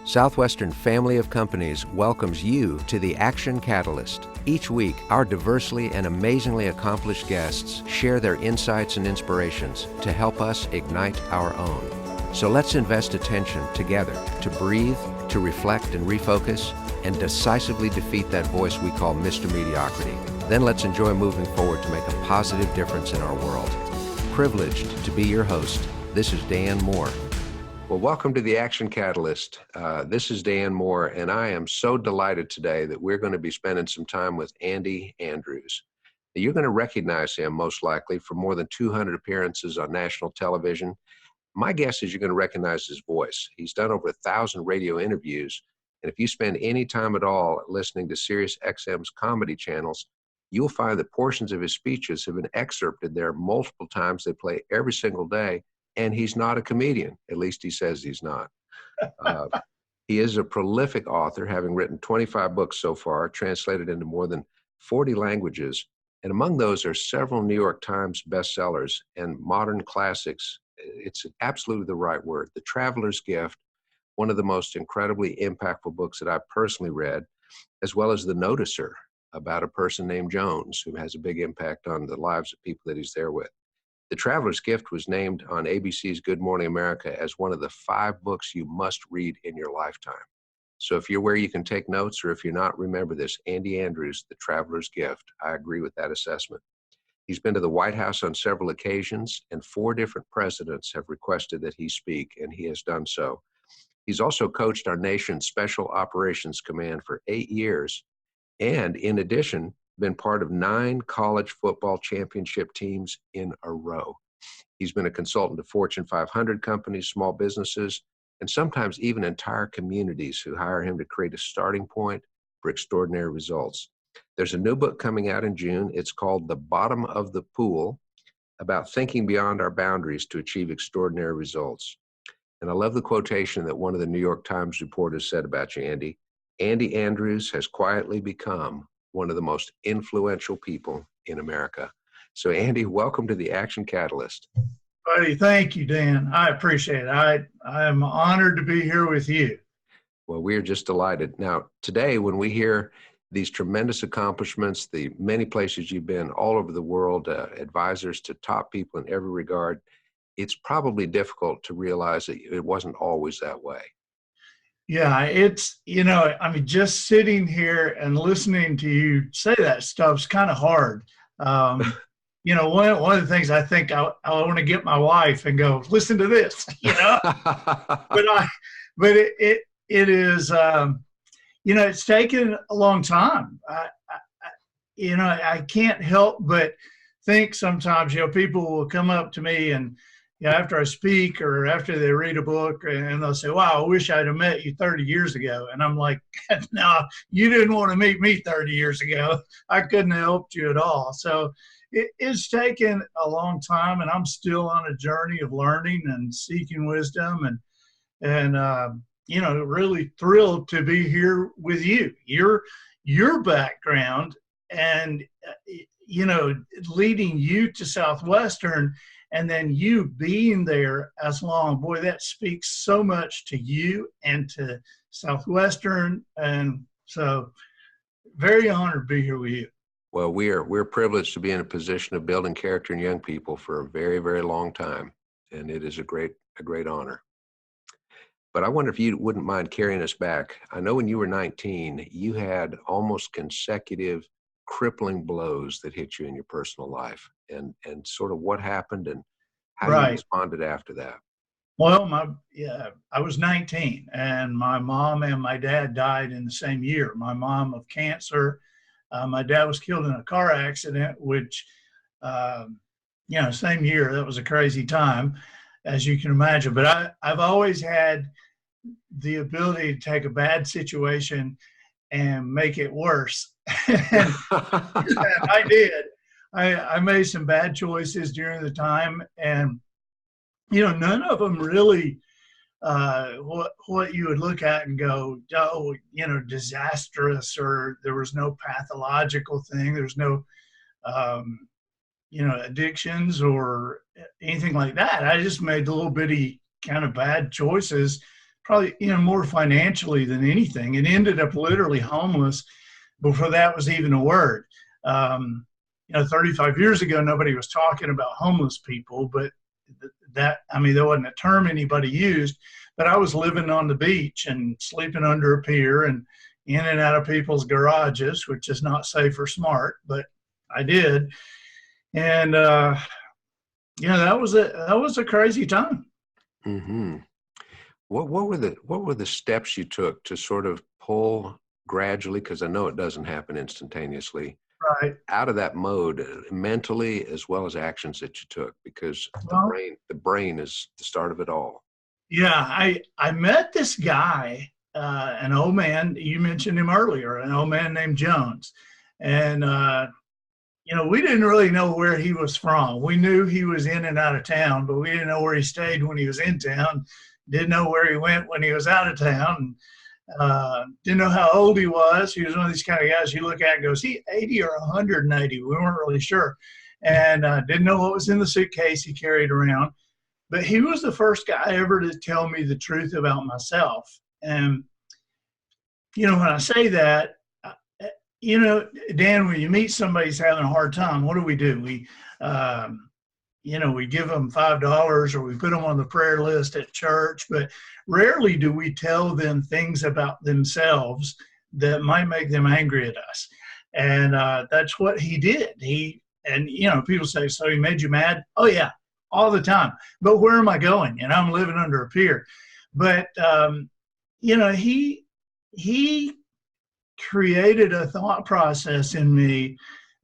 Southwestern Family of Companies welcomes you to the Action Catalyst. Each week, our diversely and amazingly accomplished guests share their insights and inspirations to help us ignite our own. So let's invest attention together to breathe, to reflect and refocus, and decisively defeat that voice we call Mr. Mediocrity. Then let's enjoy moving forward to make a positive difference in our world. Privileged to be your host, this is Dan Moore. Well, welcome to the Action Catalyst. This is Dan Moore, and I am so delighted today that we're going to be spending some time with Andy Andrews. You're going to recognize him most likely for more than 200 appearances on national television. My guess is you're going to recognize his voice. He's done over 1,000 radio interviews, and if you spend any time at all listening to Sirius XM's comedy channels, you'll find that portions of his speeches have been excerpted there multiple times. They play every single day. And he's not a comedian. At least he says he's not. He is a prolific author, having written 25 books so far, translated into more than 40 languages. And among those are several New York Times bestsellers and modern classics. It's absolutely the right word. The Traveler's Gift, one of the most incredibly impactful books that I've personally read, as well as The Noticer, about a person named Jones, who has a big impact on the lives of people that he's there with. The Traveler's Gift was named on ABC's Good Morning America as one of the 5 books you must read in your lifetime. So if you're where you can take notes, or if you're not, remember this: Andy Andrews, The Traveler's Gift. I agree with that assessment. He's been to the White House on several occasions, and 4 different presidents have requested that he speak, and he has done so. He's also coached our nation's Special Operations Command for 8 years, and in addition, been part of 9 college football championship teams in a row. He's been a consultant to Fortune 500 companies, small businesses, and sometimes even entire communities who hire him to create a starting point for extraordinary results. There's a new book coming out in June. It's called The Bottom of the Pool, about thinking beyond our boundaries to achieve extraordinary results. And I love the quotation that one of the New York Times reporters said about you, Andy. Andy Andrews has quietly become one of the most influential people in America. So Andy, welcome to the Action Catalyst. Buddy, thank you, Dan. I appreciate it. I am honored to be here with you. Well, we are just delighted. Now, today, when we hear these tremendous accomplishments, the many places you've been all over the world, advisors to top people in every regard, it's probably difficult to realize that it wasn't always that way. Yeah, it's, just sitting here and listening to you say that stuff's kind of hard. One of the things I think I want to get my wife and go, listen to this, but it is, it's taken a long time. I can't help but think sometimes, people will come up to me and, after I speak or after they read a book, and they'll say, wow, I wish I'd have met you 30 years ago. And I'm like, no, you didn't want to meet me 30 years ago. I couldn't have helped you at all. So it's taken a long time, and I'm still on a journey of learning and seeking wisdom, and really thrilled to be here with you. Your background and, leading you to Southwestern, and then you being there as long, boy, that speaks so much to you and to Southwestern. And so very honored to be here with you. Well, we're privileged to be in a position of building character in young people for a very, very long time. And it is a great honor. But I wonder if you wouldn't mind carrying us back. I know when you were 19, you had almost consecutive crippling blows that hit you in your personal life, and sort of what happened and how you responded after that. Well, I was 19, and my mom and my dad died in the same year. My mom of cancer. My dad was killed in a car accident, which, same year. That was a crazy time, as you can imagine. But I've always had the ability to take a bad situation and make it worse. And I did. I made some bad choices during the time, and none of them really what you would look at and go, oh, disastrous, or there was no pathological thing. There's no addictions or anything like that. I just made little bitty kind of bad choices probably, more financially than anything, and ended up literally homeless before that was even a word. 35 years ago, nobody was talking about homeless people, but there wasn't a term anybody used, but I was living on the beach and sleeping under a pier and in and out of people's garages, which is not safe or smart, but I did. And, that was a crazy time. Mm-hmm. What were the steps you took to sort of pull gradually, because I know it doesn't happen instantaneously, Right. out of that mode, mentally as well as actions that you took? Because Well, the brain is the start of it all. yeah, I met this guy, an old man. You mentioned him earlier, an old man named Jones, and we didn't really know where he was from. We knew he was in and out of town, but we didn't know where he stayed when he was in town. Didn't know where he went when he was out of town. Didn't know how old he was. He was one of these kind of guys you look at and goes, he 80 or 180? We weren't really sure. And didn't know what was in the suitcase he carried around. But he was the first guy ever to tell me the truth about myself. And, when I say that, Dan, when you meet somebody who's having a hard time, what do? We we give them $5 or we put them on the prayer list at church, but rarely do we tell them things about themselves that might make them angry at us. And that's what he did. People say, so he made you mad? Oh, yeah, all the time. But where am I going? And I'm living under a pier. But, he created a thought process in me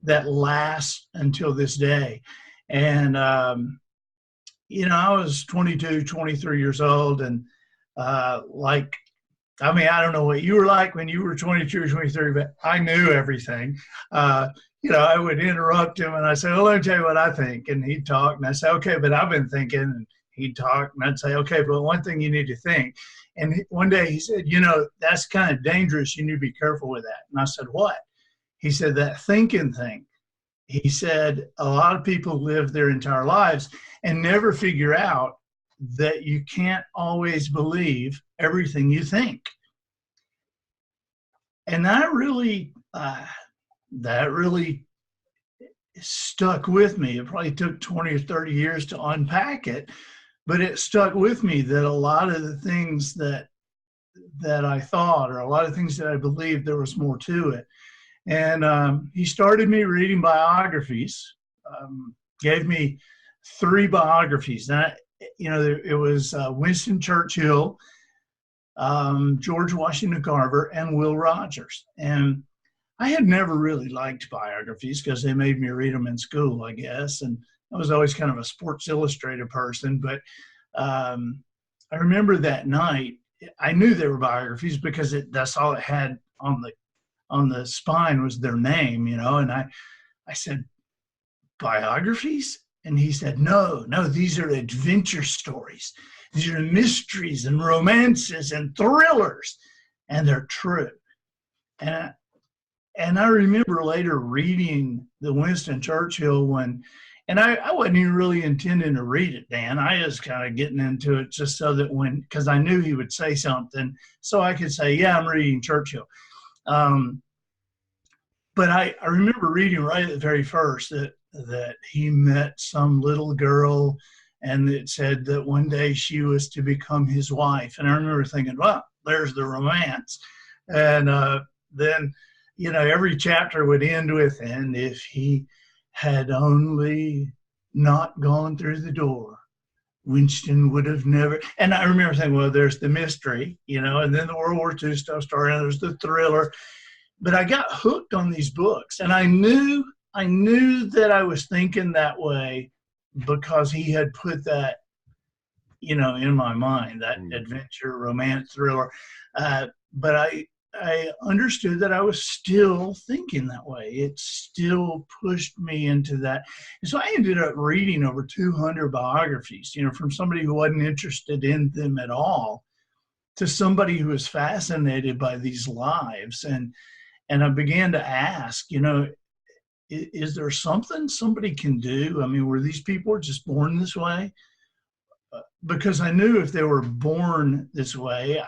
that lasts until this day. And, I was 22, 23 years old. And I don't know what you were like when you were 22 or 23, but I knew everything. I would interrupt him and I say, well, let me tell you what I think. And he'd talk and I'd say, okay, but I've been thinking. And he'd talk and I'd say, okay, but one thing you need to think. And one day he said, that's kind of dangerous. You need to be careful with that. And I said, what? He said, that thinking thing. He said, a lot of people live their entire lives and never figure out that you can't always believe everything you think. And that really stuck with me. It probably took 20 or 30 years to unpack it, but it stuck with me that a lot of the things that I thought, or a lot of things that I believed, there was more to it. And he started me reading biographies, gave me 3 biographies. And it was Winston Churchill, George Washington Carver, and Will Rogers. And I had never really liked biographies because they made me read them in school, I guess. And I was always kind of a Sports Illustrated person. But I remember that night, I knew they were biographies because that's all it had on the spine was their name, and I said, biographies? And he said, no, these are adventure stories. These are mysteries and romances and thrillers, and they're true. And I remember later reading the Winston Churchill one, and I wasn't even really intending to read it, Dan. I was kind of getting into it just so that because I knew he would say something, so I could say, yeah, I'm reading Churchill. But I remember reading right at the very first that he met some little girl and it said that one day she was to become his wife. And I remember thinking, well, there's the romance. And then, every chapter would end with, and if he had only not gone through the door, Winston would have never. And I remember thinking, well, there's the mystery, and then the World War II stuff started, and there's the thriller. But I got hooked on these books, and I knew that I was thinking that way because he had put that, in my mind, that adventure, romance, thriller. But I understood that I was still thinking that way. It still pushed me into that. And so I ended up reading over 200 biographies, from somebody who wasn't interested in them at all to somebody who was fascinated by these lives. And I began to ask, is there something somebody can do? I mean, were these people just born this way? because I knew if they were born this way,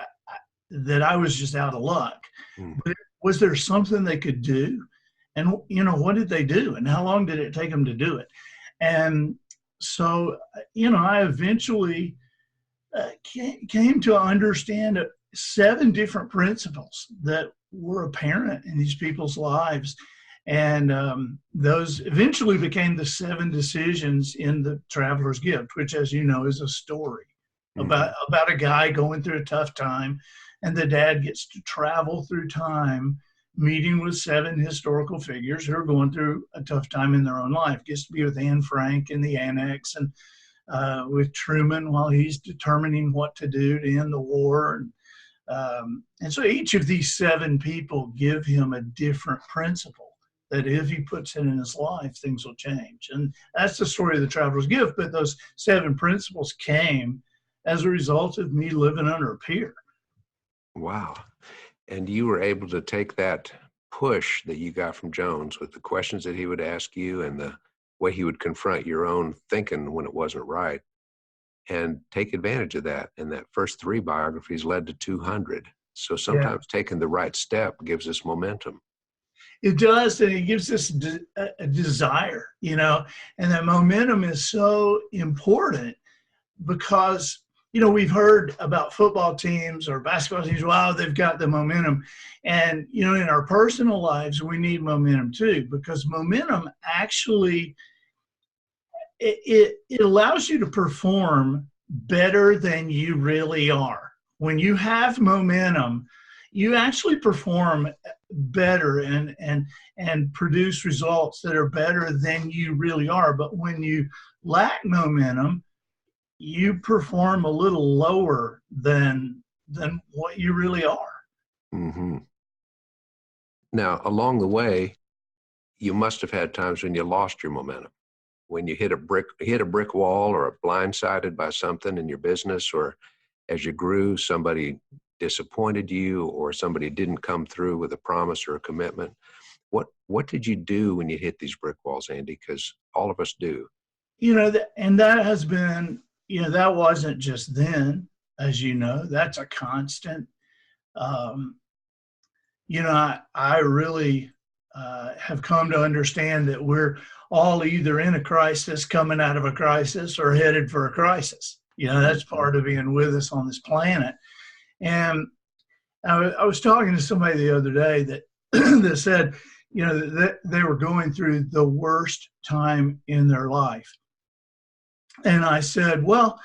that I was just out of luck. Mm. But was there something they could do? And, what did they do? And how long did it take them to do it? And so, I eventually came to understand 7 different principles that were apparent in these people's lives. And those eventually became the 7 decisions in The Traveler's Gift, which, as you know, is a story about a guy going through a tough time, and the dad gets to travel through time, meeting with 7 historical figures who are going through a tough time in their own life. Gets to be with Anne Frank in the annex, and with Truman while he's determining what to do to end the war. And so each of these 7 people give him a different principle that if he puts it in his life, things will change. And that's the story of The Traveler's Gift. But those 7 principles came as a result of me living under a peer. Wow. And you were able to take that push that you got from Jones with the questions that he would ask you and the way he would confront your own thinking when it wasn't right, and take advantage of that. And that first 3 biographies led to 200. So sometimes taking the right step gives us momentum. It does, and it gives us a desire, and that momentum is so important because, we've heard about football teams or basketball teams, wow, they've got the momentum. And, in our personal lives, we need momentum too, because momentum actually, it allows you to perform better than you really are. When you have momentum, you actually perform better and produce results that are better than you really are. But when you lack momentum, you perform a little lower than what you really are. Mm-hmm. Now, along the way, you must have had times when you lost your momentum, when you hit a brick wall or are blindsided by something in your business, or as you grew, somebody disappointed you or somebody didn't come through with a promise or a commitment. What did you do when you hit these brick walls, Andy? Because all of us do. And that has been, that wasn't just then, as you know, that's a constant. I really have come to understand that we're all either in a crisis, coming out of a crisis, or headed for a crisis. That's part of being with us on this planet. And I was talking to somebody the other day that that said, that they were going through the worst time in their life. And I said, well,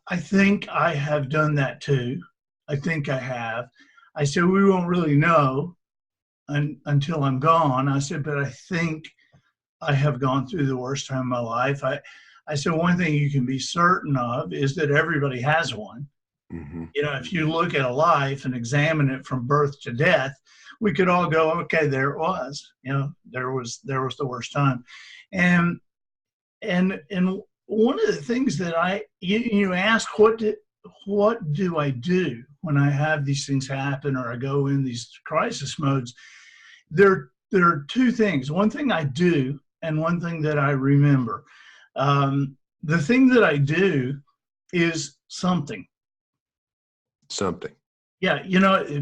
I think I have done that too. I think I have. I said, we won't really know until I'm gone. I said, but I think I have gone through the worst time of my life. I said, one thing you can be certain of is that everybody has one. Mm-hmm. If you look at a life and examine it from birth to death, we could all go, okay, there it was. There was the worst time. And one of the things that you ask, what do I do when I have these things happen or I go in these crisis modes? There are 2 things. One thing I do and one thing that I remember. The thing that I do is something. Something. Yeah,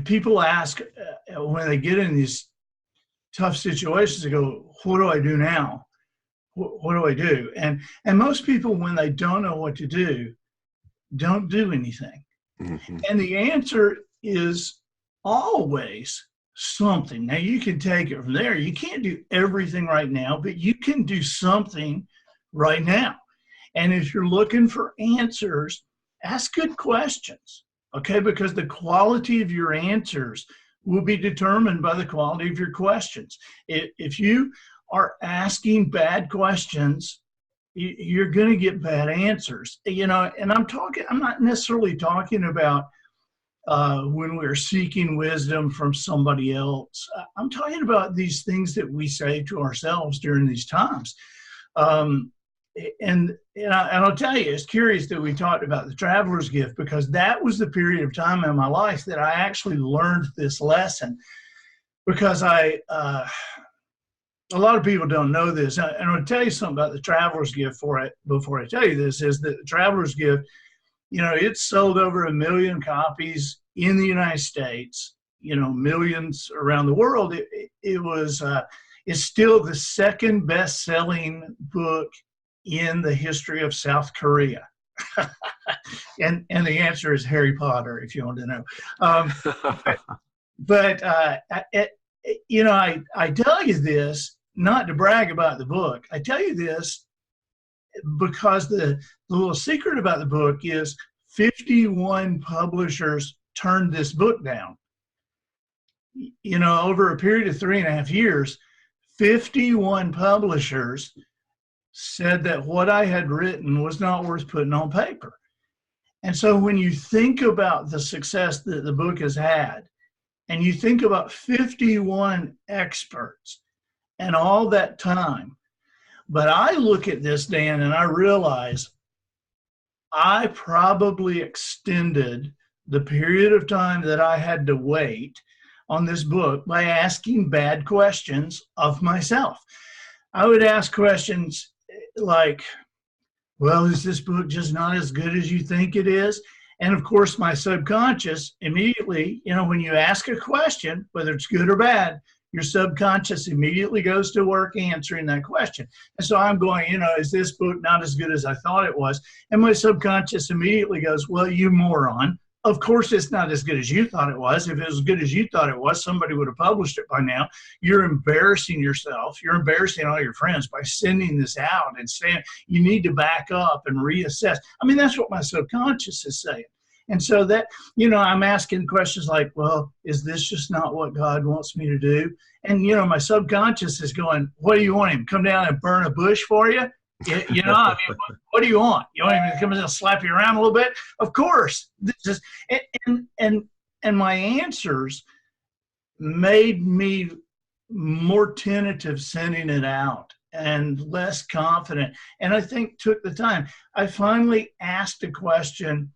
people ask when they get in these tough situations, they go, what do I do now? What do I do? And most people, when they don't know what to do, don't do anything. Mm-hmm. And the answer is always something. Now, you can take it from there. You can't do everything right now, but you can do something right now. And if you're looking for answers, ask good questions, okay? Because the quality of your answers will be determined by the quality of your questions. If you are asking bad questions, you're going to get bad answers. And I'm not necessarily talking about when we're seeking wisdom from somebody else. I'm talking about these things that we say to ourselves during these times. And I'll tell you, it's curious that we talked about The Traveler's Gift, because that was the period of time in my life that I actually learned this lesson. Because a lot of people don't know this. And I'll tell you something about the Traveler's Gift before I tell you this, is that the Traveler's Gift, it's sold over 1 million copies in the United States, millions around the world. It's still the second best-selling book in the history of South Korea. and the answer is Harry Potter, if you want to know. I tell you this not to brag about the book. I tell you this because the little secret about the book is 51 publishers turned this book down. Over a period of 3.5 years, 51 publishers said that what I had written was not worth putting on paper. And so when you think about the success that the book has had, and you think about 51 experts and all that time, but I look at this, Dan, and I realize I probably extended the period of time that I had to wait on this book by asking bad questions of myself. I would ask questions like, well, is this book just not as good as you think it is? And of course, my subconscious immediately, when you ask a question, whether it's good or bad, your subconscious immediately goes to work answering that question. And so I'm going, is this book not as good as I thought it was? And my subconscious immediately goes, well, you moron. Of course, it's not as good as you thought it was. If it was as good as you thought it was, somebody would have published it by now. You're embarrassing yourself. You're embarrassing all your friends by sending this out and saying you need to back up and reassess. I mean, that's what my subconscious is saying. And so that, I'm asking questions like, well, is this just not what God wants me to do? And, my subconscious is going, what do you want him? Come down and burn a bush for you? What do you want? You want him to come in and slap you around a little bit? Of course. This is, and my answers made me more tentative sending it out and less confident. And I think took the time. I finally asked a question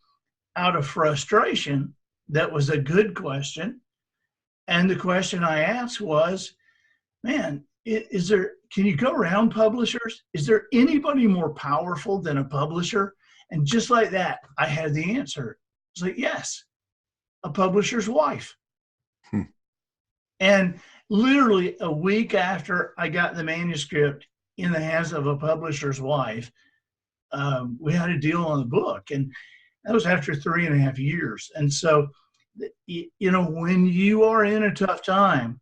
out of frustration that was a good question. And the question I asked was, man, can you go around publishers? Is there anybody more powerful than a publisher? And just like that, I had the answer. It's like, yes, a publisher's wife. And literally a week after I got the manuscript in the hands of a publisher's wife, we had a deal on the book. And that was after 3.5 years. And so, when you are in a tough time,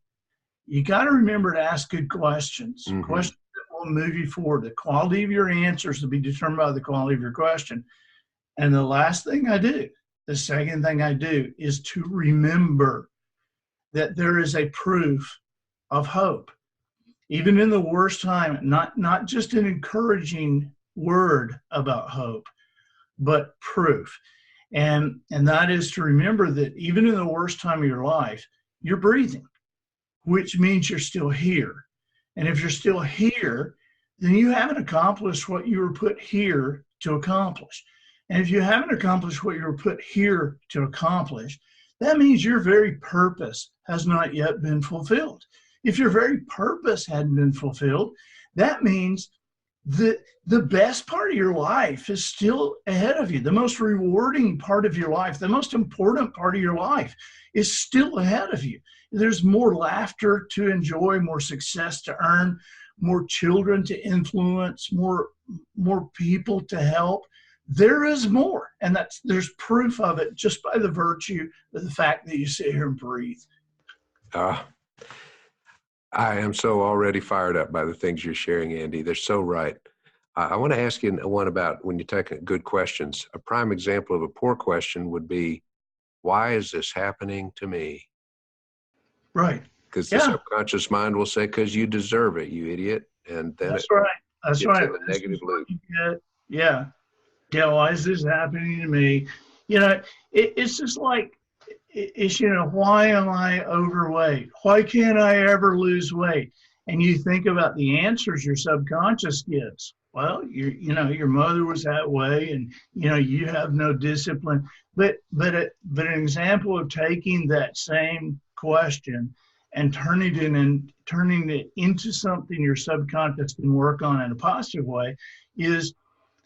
you got to remember to ask good questions, questions that will move you forward. The quality of your answers will be determined by the quality of your question. And the second thing I do is to remember that there is a proof of hope. Even in the worst time, not just an encouraging word about hope, but proof. And that is to remember that even in the worst time of your life, you're breathing, which means you're still here. And if you're still here, then you haven't accomplished what you were put here to accomplish. And if you haven't accomplished what you were put here to accomplish, that means your very purpose has not yet been fulfilled. If your very purpose hadn't been fulfilled, that means the best part of your life is still ahead of you. The most rewarding part of your life, the most important part of your life is still ahead of you. There's more laughter to enjoy, more success to earn, more children to influence, more people to help. There is more, and there's proof of it just by the virtue of the fact that you sit here and breathe. I am so already fired up by the things you're sharing, Andy. They're so right. I want to ask you one about when you take good questions. A prime example of a poor question would be, why is this happening to me? Right. Because the subconscious mind will say, because you deserve it, you idiot. And then That's right. That's right. The negative loop. Yeah. Why is this happening to me? It's just like, why am I overweight? Why can't I ever lose weight? And you think about the answers your subconscious gives. Well, your mother was that way, and you have no discipline. But an example of taking that same question and turning it into something your subconscious can work on in a positive way is,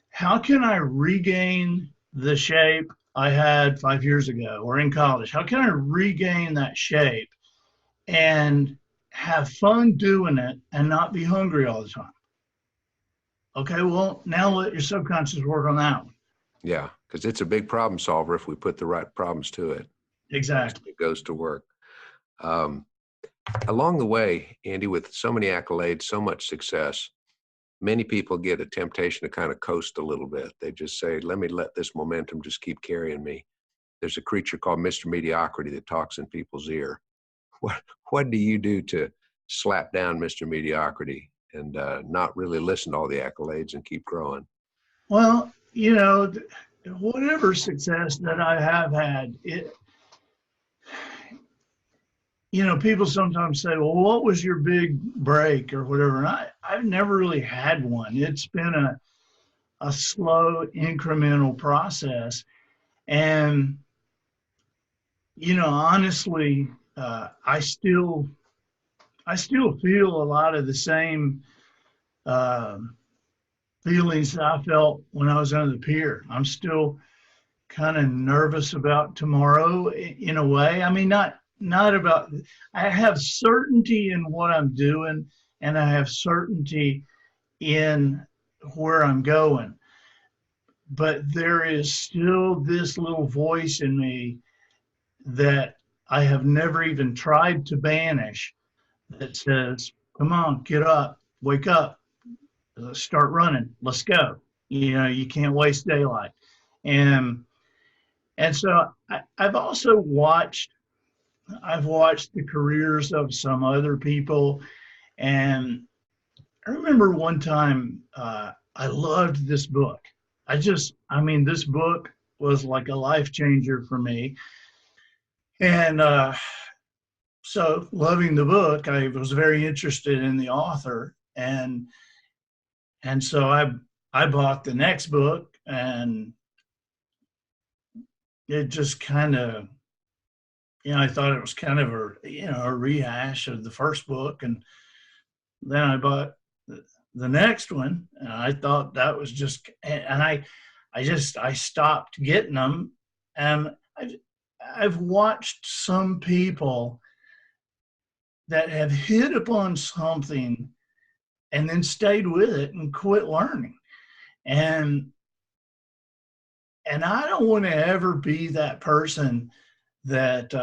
how can I regain the shape I had 5 years ago or in college? How can I regain that shape and have fun doing it and not be hungry all the time? Okay, well, now let your subconscious work on that one. Yeah, because it's a big problem solver if we put the right problems to it. Exactly. It goes to work. Along the way, Andy, with so many accolades, so much success, many people get a temptation to kind of coast a little bit. They just say, let this momentum just keep carrying me. There's a creature called Mr. Mediocrity that talks in people's ear. What do you do to slap down Mr. Mediocrity and not really listen to all the accolades and keep growing? Well, whatever success that I have had, people sometimes say, well, what was your big break or whatever? And I've never really had one. It's been a slow, incremental process. And, honestly, I still feel a lot of the same feelings that I felt when I was under the pier. I'm still kind of nervous about tomorrow in a way. I mean, not about, I have certainty in what I'm doing, and I have certainty in where I'm going. But there is still this little voice in me that I have never even tried to banish that says, come on, get up, wake up, start running, let's go. You can't waste daylight. And so I've watched the careers of some other people. And I remember one time I loved this book. This book was like a life changer for me. And so loving the book, I was very interested in the author. And so I bought the next book, and it just kind of, I thought it was kind of a rehash of the first book. And then I bought the next one, and I thought that was just, and I stopped getting them. And I've watched some people that have hit upon something and then stayed with it and quit learning. And I don't want to ever be that person that,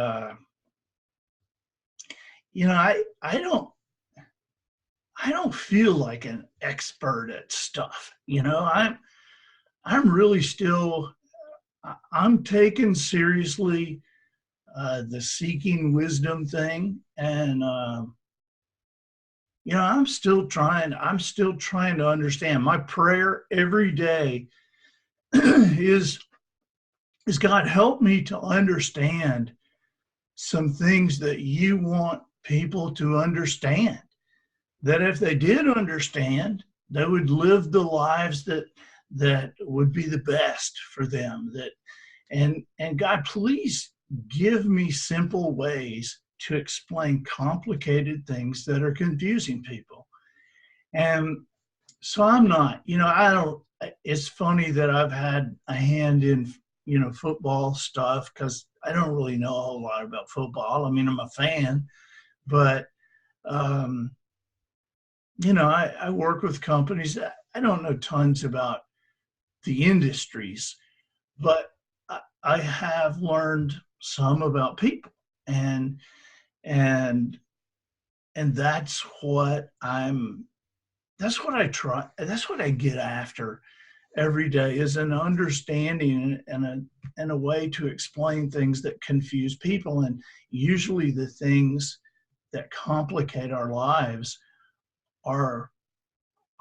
I don't feel like an expert at stuff. I'm really still, I'm taking seriously the seeking wisdom thing. And, I'm still trying to understand. My prayer every day is God, help me to understand some things that you want people to understand, that if they did understand, they would live the lives that would be the best for them. And God, please give me simple ways to explain complicated things that are confusing people. And so I'm not, it's funny that I've had a hand in, football stuff, because I don't really know a whole lot about football. I mean, I'm a fan, but, I work with companies. I don't know tons about the industries, but I have learned some about people, and that's what I get after every day, is an understanding and a way to explain things that confuse people. And usually the things that complicate our lives are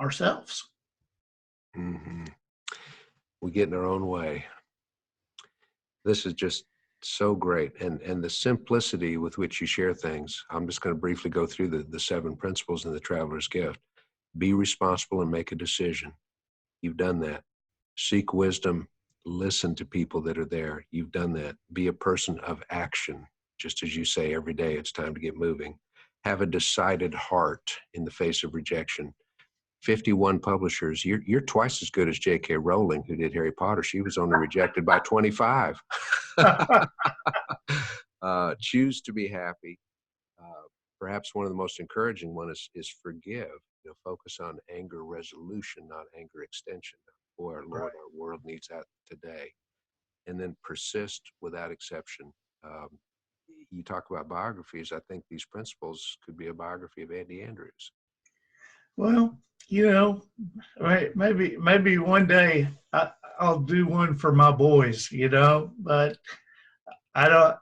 ourselves. Mm-hmm. We get in our own way. This is just so great. And the simplicity with which you share things. I'm just going to briefly go through the 7 principles in the Traveler's Gift. Be responsible and make a decision. You've done that. Seek wisdom. Listen to people that are there. You've done that. Be a person of action. Just as you say every day, it's time to get moving. have a decided heart in the face of rejection. 51 publishers. You're twice as good as J.K. Rowling, who did Harry Potter. She was only rejected by 25. Choose to be happy. Perhaps one of the most encouraging one is forgive. Focus on anger resolution, not anger extension. Boy, our Lord, our world needs that today. And then persist without exception. You talk about biographies. I think these principles could be a biography of Andy Andrews. Well, right, maybe one day I'll do one for my boys, but I don't.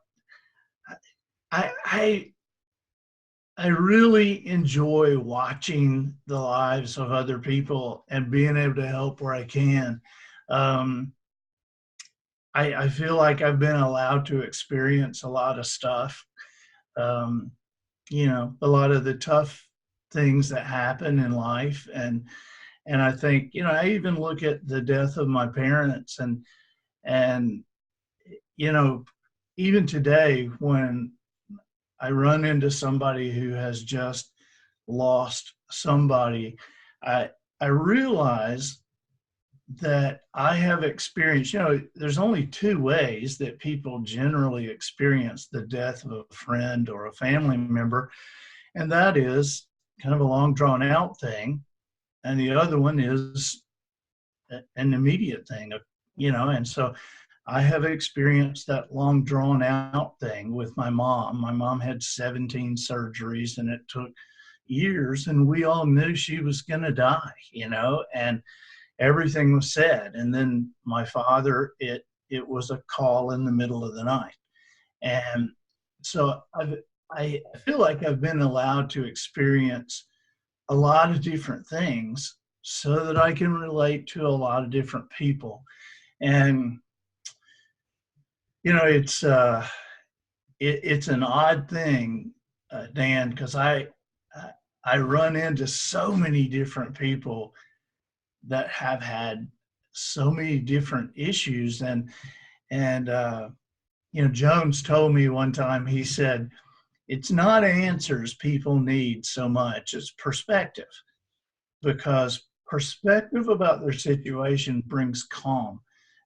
I really enjoy watching the lives of other people and being able to help where I can. I feel like I've been allowed to experience a lot of stuff, a lot of the tough things that happen in life. And I think, I even look at the death of my parents and even today when I run into somebody who has just lost somebody, I realize that I have experienced, there's only two ways that people generally experience the death of a friend or a family member, and that is kind of a long drawn out thing, and the other one is an immediate thing, and so I have experienced that long drawn out thing with my mom. My mom had 17 surgeries and it took years, and we all knew she was going to die, and everything was said. And then my father, it was a call in the middle of the night. And so I feel like I've been allowed to experience a lot of different things so that I can relate to a lot of different people. And, it's an odd thing, Dan, because I run into so many different people that have had so many different issues. And Jones told me one time, he said, it's not answers people need so much, it's perspective, because perspective about their situation brings calm,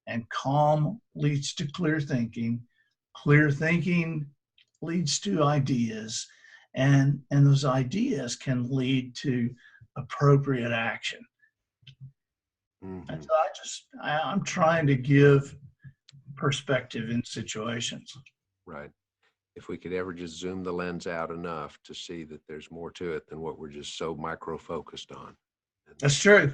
and calm leads to clear thinking leads to ideas, and those ideas can lead to appropriate action. Mm-hmm. And so I'm trying to give perspective in situations. Right. If we could ever just zoom the lens out enough to see that there's more to it than what we're just so micro-focused on. That's true.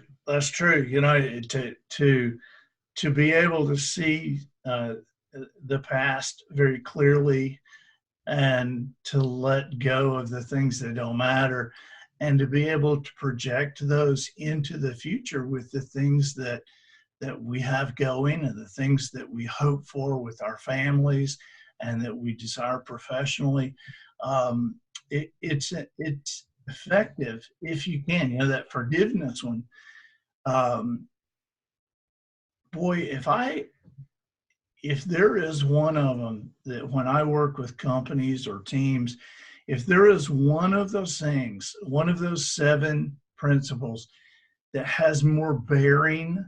To be able to see the past very clearly and to let go of the things that don't matter, and to be able to project those into the future with the things that we have going and the things that we hope for with our families and that we desire professionally. It's effective if you can. That forgiveness one. Boy, if there is one of them that when I work with companies or teams, if there is one of those things, one of those 7 principles that has more bearing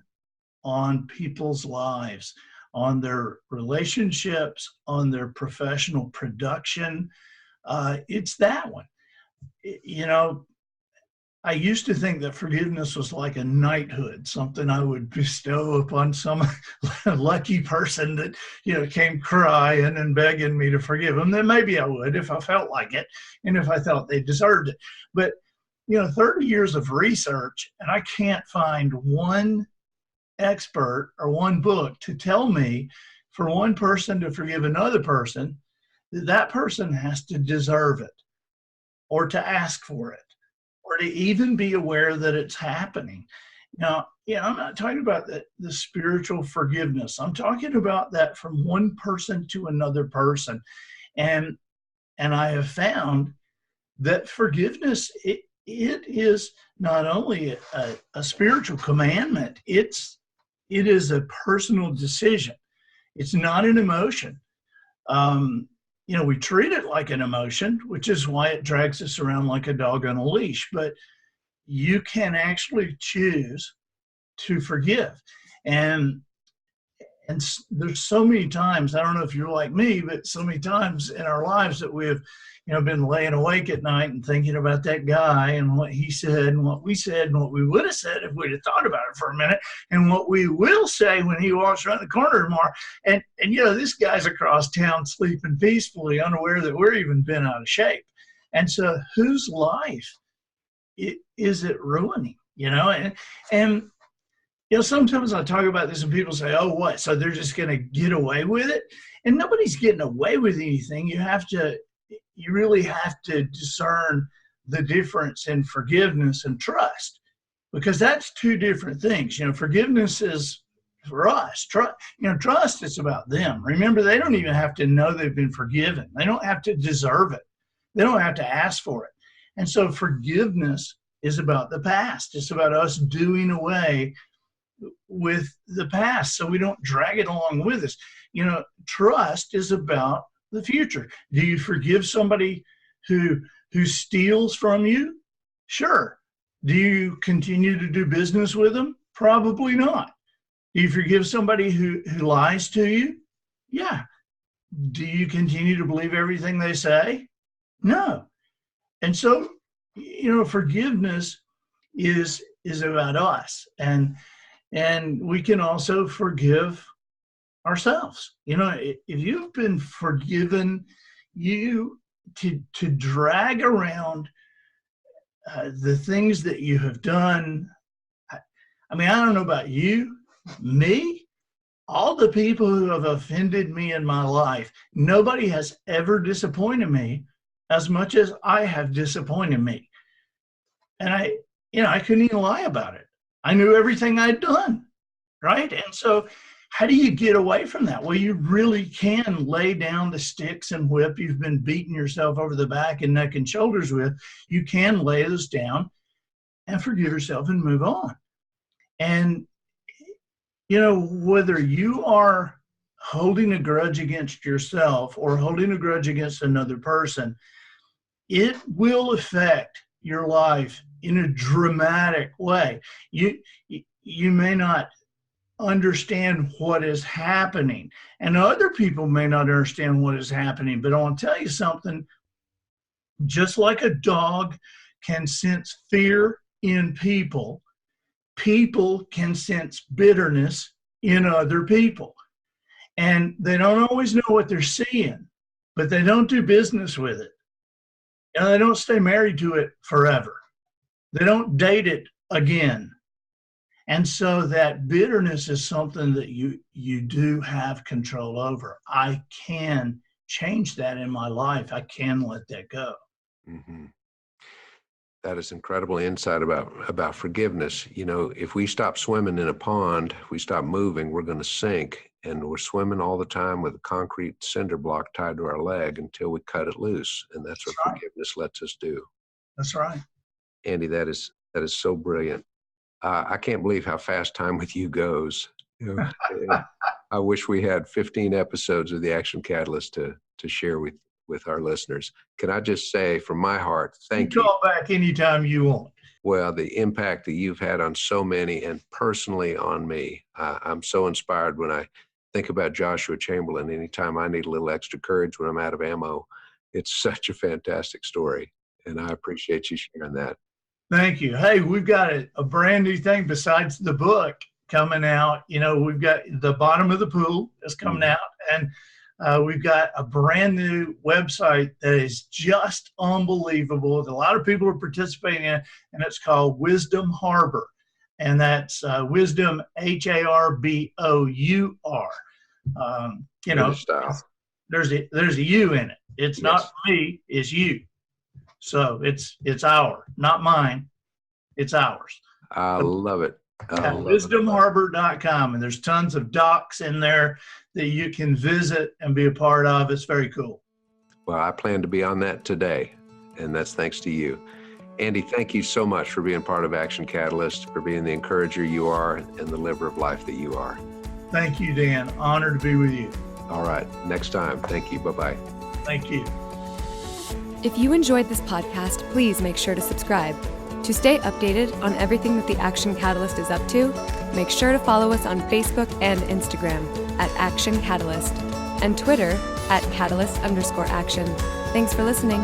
on people's lives, on their relationships, on their professional production, it's that one. I used to think that forgiveness was like a knighthood, something I would bestow upon some lucky person that, came crying and begging me to forgive them. Then maybe I would if I felt like it and if I thought they deserved it. But, 30 years of research, and I can't find one expert or one book to tell me for one person to forgive another person, that person has to deserve it or to ask for it, or to even be aware that it's happening. Now, I'm not talking about the spiritual forgiveness. I'm talking about that from one person to another person. And I have found that forgiveness, it is not only a spiritual commandment, it is a personal decision. It's not an emotion. we treat it like an emotion, which is why it drags us around like a dog on a leash. But you can actually choose to forgive. And there's so many times, I don't know if you're like me, but so many times in our lives that we have, been laying awake at night and thinking about that guy and what he said and what we said and what we would have said if we'd have thought about it for a minute and what we will say when he walks around the corner tomorrow. And this guy's across town sleeping peacefully, unaware that we're even bent out of shape. And so whose life is it ruining? And sometimes I talk about this and people say, oh, what? So they're just going to get away with it? And nobody's getting away with anything. You really have to discern the difference in forgiveness and trust, because that's two different things. Forgiveness is for us. Trust is about them. Remember, they don't even have to know they've been forgiven. They don't have to deserve it. They don't have to ask for it. And so forgiveness is about the past. It's about us doing away with the past so we don't drag it along with us. Trust is about the future. Do you forgive somebody who steals from you? Sure. Do you continue to do business with them? Probably not. Do you forgive somebody who lies to you? Yeah. Do you continue to believe everything they say? No. And so, forgiveness is about us. And we can also forgive ourselves. If you've been forgiven, to drag around the things that you have done. I don't know about you, me, all the people who have offended me in my life, nobody has ever disappointed me as much as I have disappointed me. And I couldn't even lie about it. I knew everything I'd done, right? And so how do you get away from that? Well, you really can lay down the sticks and whip you've been beating yourself over the back and neck and shoulders with. You can lay those down and forgive yourself and move on. And, whether you are holding a grudge against yourself or holding a grudge against another person, it will affect your life in a dramatic way. You may not understand what is happening, and other people may not understand what is happening, but I want to tell you something. Just like a dog can sense fear in people, people can sense bitterness in other people. And they don't always know what they're seeing, but they don't do business with it. And they don't stay married to it forever. They don't date it again. And so that bitterness is something that you do have control over. I can change that in my life. I can let that go. Mm-hmm. That is incredible insight about forgiveness. If we stop swimming in a pond, we stop moving, we're going to sink. And we're swimming all the time with a concrete cinder block tied to our leg until we cut it loose. And that's what forgiveness lets us do. That's right. Andy, that is so brilliant. I can't believe how fast time with you goes. I wish we had 15 episodes of the Action Catalyst to share with our listeners. Can I just say from my heart, thank you. Call back anytime you want. Well, the impact that you've had on so many and personally on me, I'm so inspired when I think about Joshua Chamberlain. Anytime I need a little extra courage when I'm out of ammo, it's such a fantastic story. And I appreciate you sharing that. Thank you. Hey, we've got a brand new thing besides the book coming out. We've got The Bottom of the Pool that's coming out, and we've got a brand new website that is just unbelievable. A lot of people are participating in it, and it's called Wisdom Harbor. And that's Wisdom, Harbour. There's a U in it. It's not me, it's you. So it's not mine. It's ours. I love it. Wisdomharbor.com, and there's tons of docs in there that you can visit and be a part of. It's very cool. Well, I plan to be on that today, and that's thanks to you. Andy, thank you so much for being part of Action Catalyst, for being the encourager you are and the liver of life that you are. Thank you, Dan. Honored to be with you. All right. Next time. Thank you. Bye-bye. Thank you. If you enjoyed this podcast, please make sure to subscribe. To stay updated on everything that the Action Catalyst is up to, make sure to follow us on Facebook and Instagram at Action Catalyst and Twitter at Catalyst_Action. Thanks for listening.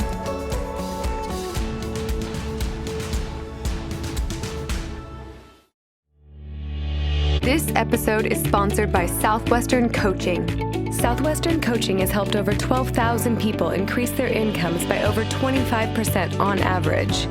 This episode is sponsored by Southwestern Coaching. Southwestern Coaching has helped over 12,000 people increase their incomes by over 25% on average.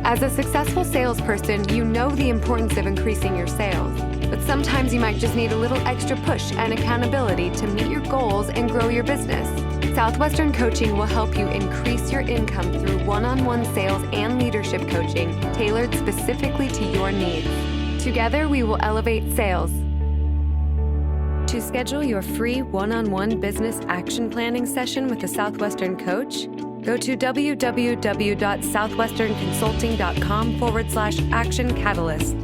As a successful salesperson, you know the importance of increasing your sales, but sometimes you might just need a little extra push and accountability to meet your goals and grow your business. Southwestern Coaching will help you increase your income through one-on-one sales and leadership coaching tailored specifically to your needs. Together, we will elevate sales. To schedule your free one-on-one business action planning session with a Southwestern coach, go to www.southwesternconsulting.com/action catalyst.